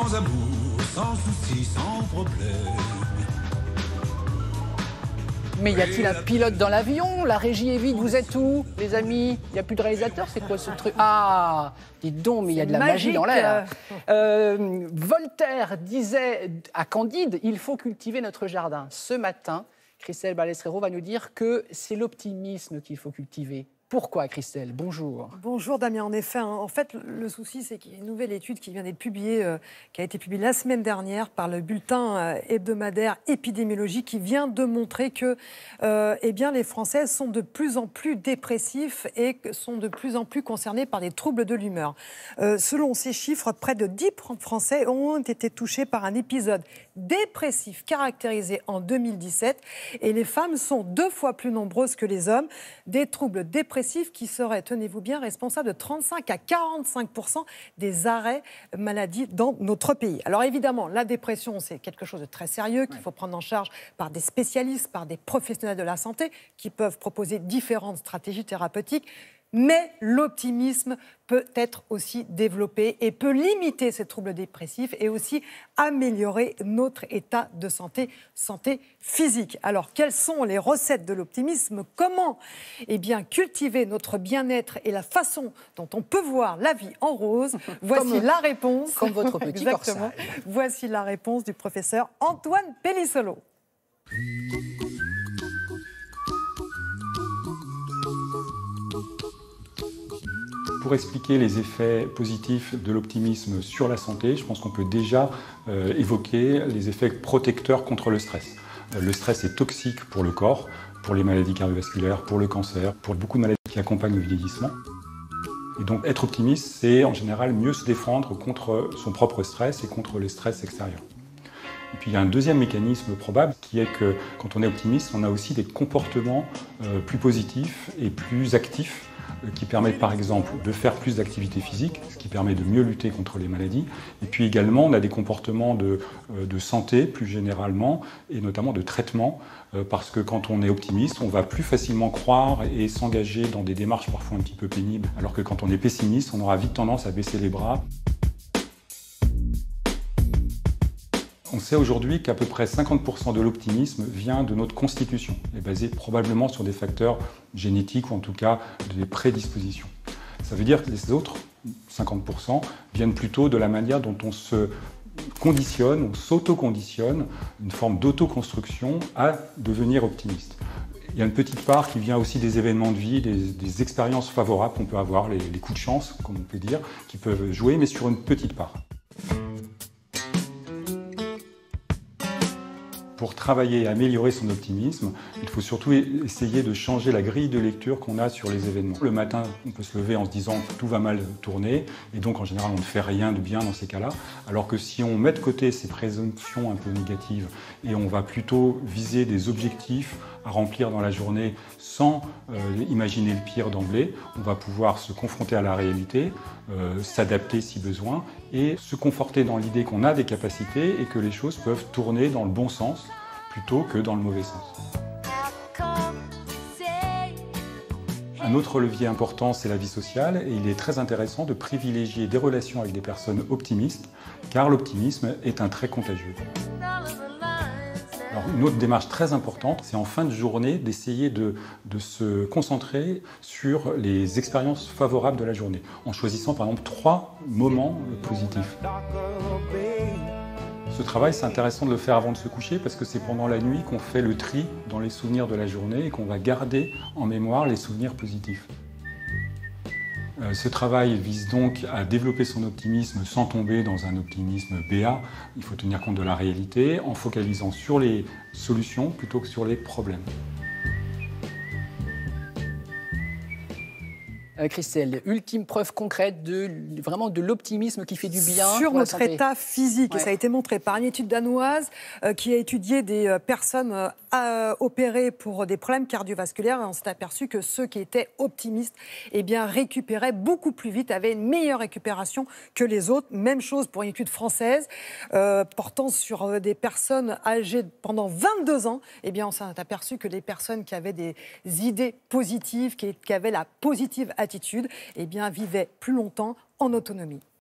sans amour, sans souci, sans problème. Mais y a-t-il un pilote dans l'avion? La régie est vide, vous êtes où, les amis? Il n'y a plus de réalisateur, c'est quoi ce truc? Ah, dites donc, mais il y a de la magie dans l'air. Voltaire disait à Candide, il faut cultiver notre jardin. Ce matin, Christelle Balestrero va nous dire que c'est l'optimisme qu'il faut cultiver. Pourquoi, Christelle? Bonjour. Bonjour Damien, en effet. En fait, le souci, c'est qu'il y a une nouvelle étude qui vient d'être publiée, qui a été publiée la semaine dernière par le bulletin hebdomadaire épidémiologique, qui vient de montrer que eh bien, les Français sont de plus en plus dépressifs et sont de plus en plus concernés par des troubles de l'humeur. Selon ces chiffres, près de 10 Français ont été touchés par un épisode dépressif caractérisé en 2017 et les femmes sont 2 fois plus nombreuses que les hommes. Des troubles dépressifs qui seraient, tenez-vous bien, responsables de 35 à 45% des arrêts maladie dans notre pays. Alors évidemment, la dépression, c'est quelque chose de très sérieux qu'il faut prendre en charge par des spécialistes, par des professionnels de la santé qui peuvent proposer différentes stratégies thérapeutiques. Mais l'optimisme peut être aussi développé et peut limiter ces troubles dépressifs et aussi améliorer notre état de santé physique. Alors, quelles sont les recettes de l'optimisme? Comment cultiver notre bien-être et la façon dont on peut voir la vie en rose? Voici la réponse. Comme votre petit Exactement. corsage. Voici la réponse du professeur Antoine Pellissolo. Pour expliquer les effets positifs de l'optimisme sur la santé, je pense qu'on peut déjà évoquer les effets protecteurs contre le stress. Le stress est toxique pour le corps, pour les maladies cardiovasculaires, pour le cancer, pour beaucoup de maladies qui accompagnent le vieillissement. Et donc être optimiste, c'est en général mieux se défendre contre son propre stress et contre les stress extérieurs. Et puis il y a un deuxième mécanisme probable qui est que quand on est optimiste, on a aussi des comportements plus positifs et plus actifs qui permettent par exemple de faire plus d'activité physique, ce qui permet de mieux lutter contre les maladies. Et puis également, on a des comportements de santé plus généralement, et notamment de traitement, parce que quand on est optimiste, on va plus facilement croire et s'engager dans des démarches parfois un petit peu pénibles, alors que quand on est pessimiste, on aura vite tendance à baisser les bras. On sait aujourd'hui qu'à peu près 50% de l'optimisme vient de notre constitution, et basé probablement sur des facteurs génétiques ou en tout cas des prédispositions. Ça veut dire que les autres 50% viennent plutôt de la manière dont on se conditionne, on s'auto-conditionne, une forme d'autoconstruction à devenir optimiste. Il y a une petite part qui vient aussi des événements de vie, des expériences favorables qu'on peut avoir, les coups de chance, comme on peut dire, qui peuvent jouer, mais sur une petite part. Pour travailler et améliorer son optimisme, il faut surtout essayer de changer la grille de lecture qu'on a sur les événements. Le matin, on peut se lever en se disant que tout va mal tourner, et donc en général on ne fait rien de bien dans ces cas-là, alors que si on met de côté ces présomptions un peu négatives et on va plutôt viser des objectifs à remplir dans la journée sans imaginer le pire d'emblée, on va pouvoir se confronter à la réalité, s'adapter si besoin et se conforter dans l'idée qu'on a des capacités et que les choses peuvent tourner dans le bon sens plutôt que dans le mauvais sens. Un autre levier important, c'est la vie sociale, et il est très intéressant de privilégier des relations avec des personnes optimistes, car l'optimisme est un trait contagieux. Alors, une autre démarche très importante, c'est en fin de journée d'essayer de se concentrer sur les expériences favorables de la journée, en choisissant par exemple 3 moments positifs. Ce travail, c'est intéressant de le faire avant de se coucher parce que c'est pendant la nuit qu'on fait le tri dans les souvenirs de la journée et qu'on va garder en mémoire les souvenirs positifs. Ce travail vise donc à développer son optimisme sans tomber dans un optimisme béat. Il faut tenir compte de la réalité en focalisant sur les solutions plutôt que sur les problèmes. Christelle, ultime preuve concrète vraiment de l'optimisme qui fait du bien sur pour la notre santé. état physique. Ouais. Et ça a été montré par une étude danoise qui a étudié des personnes opérées pour des problèmes cardiovasculaires. Et on s'est aperçu que ceux qui étaient optimistes récupéraient beaucoup plus vite, avaient une meilleure récupération que les autres. Même chose pour une étude française portant sur des personnes âgées pendant 22 ans. On s'est aperçu que les personnes qui avaient des idées positives, qui avaient la positive attitude, vivaient plus longtemps en autonomie.